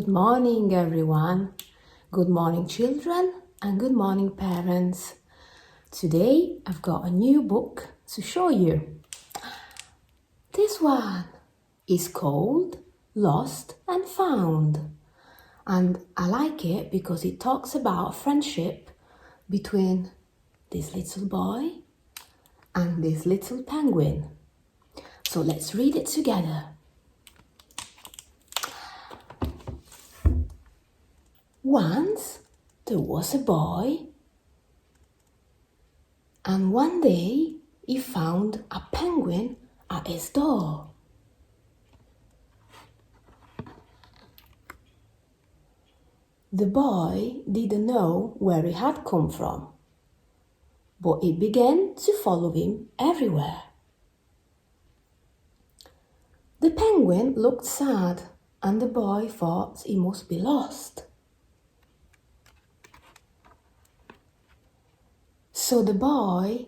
Good morning, everyone. Good morning, children, and good morning, parents. Today, I've got a new book to show you. This one is called Lost and Found. And I like it because it talks about friendship between this little boy and this little penguin. So let's read it together. Once there was a boy, and one day he found a penguin at his door. The boy didn't know where he had come from, but he began to follow him everywhere. The penguin looked sad, and the boy thought he must be lost. So the boy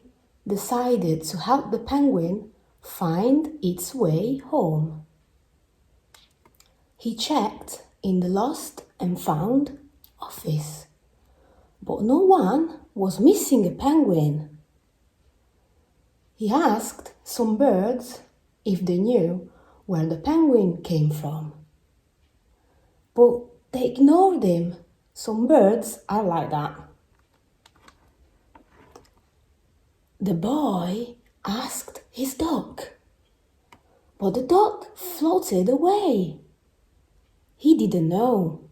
decided to help the penguin find its way home. He checked in the Lost and Found office, but no one was missing a penguin. He asked some birds if they knew where the penguin came from, but they ignored him. Some birds are like that. The boy asked his duck, but the duck floated away. He didn't know.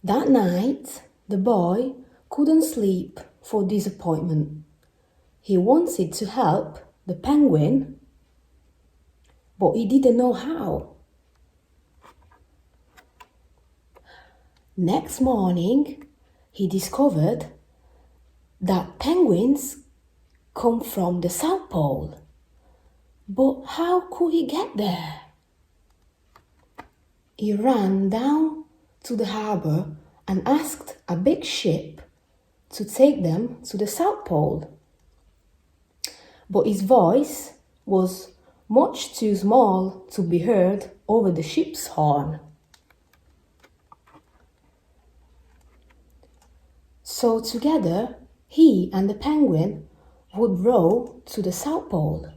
That night, the boy couldn't sleep for disappointment. He wanted to help the penguin, but he didn't know how. Next morning, he discovered that penguins come from the South Pole. But how could he get there? He ran down to the harbor and asked a big ship to take them to the South Pole. But his voice was much too small to be heard over the ship's horn. So together, he and the penguin would row to the South Pole.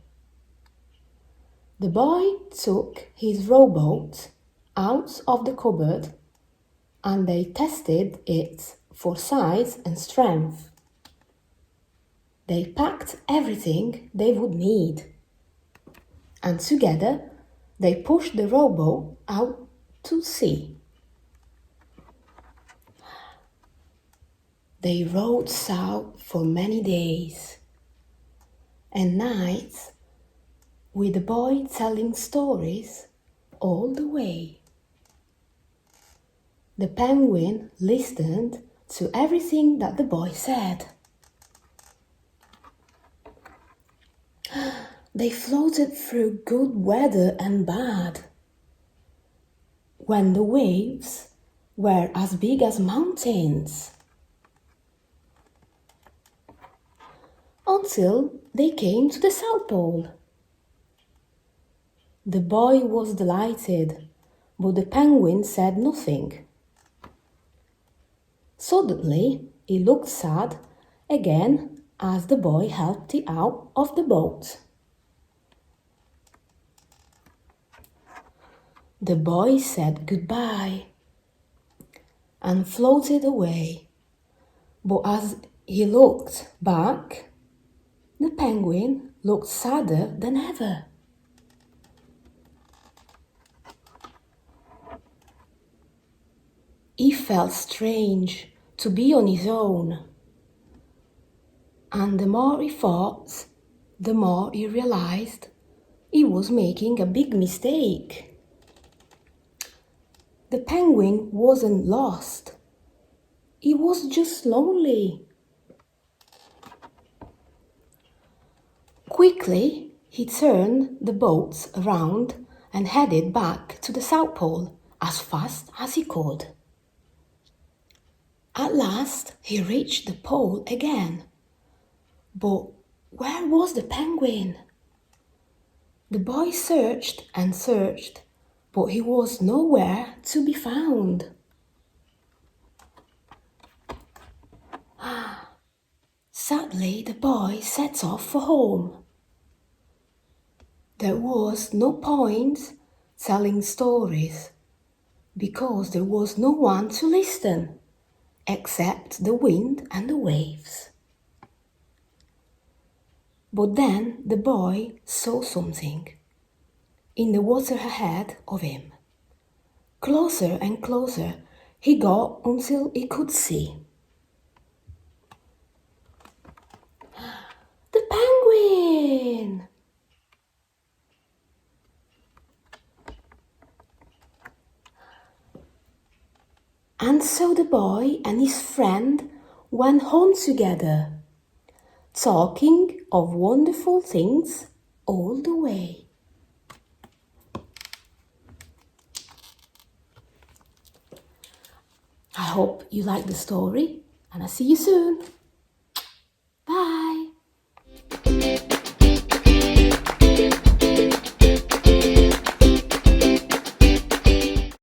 The boy took his rowboat out of the cupboard and they tested it for size and strength. They packed everything they would need, and together they pushed the rowboat out to sea. They rowed south for many days and nights, with the boy telling stories all the way. The penguin listened to everything that the boy said. They floated through good weather and bad, when the waves were as big as mountains, until they came to the South Pole. The boy was delighted, but the penguin said nothing. Suddenly, he looked sad again as the boy helped him out of the boat. The boy said goodbye and floated away, but as he looked back, the penguin looked sadder than ever. He felt strange to be on his own, and the more he thought, the more he realized he was making a big mistake. The penguin wasn't lost. He was just lonely. Quickly, he turned the boat around and headed back to the South Pole as fast as he could. At last, he reached the pole again. But where was the penguin? The boy searched and searched, but he was nowhere to be found. Sadly, the boy set off for home. There was no point telling stories because there was no one to listen except the wind and the waves. But then the boy saw something in the water ahead of him. Closer and closer he got until he could see. The penguin! And so the boy and his friend went home together, talking of wonderful things all the way. I hope you like the story, and I'll see you soon.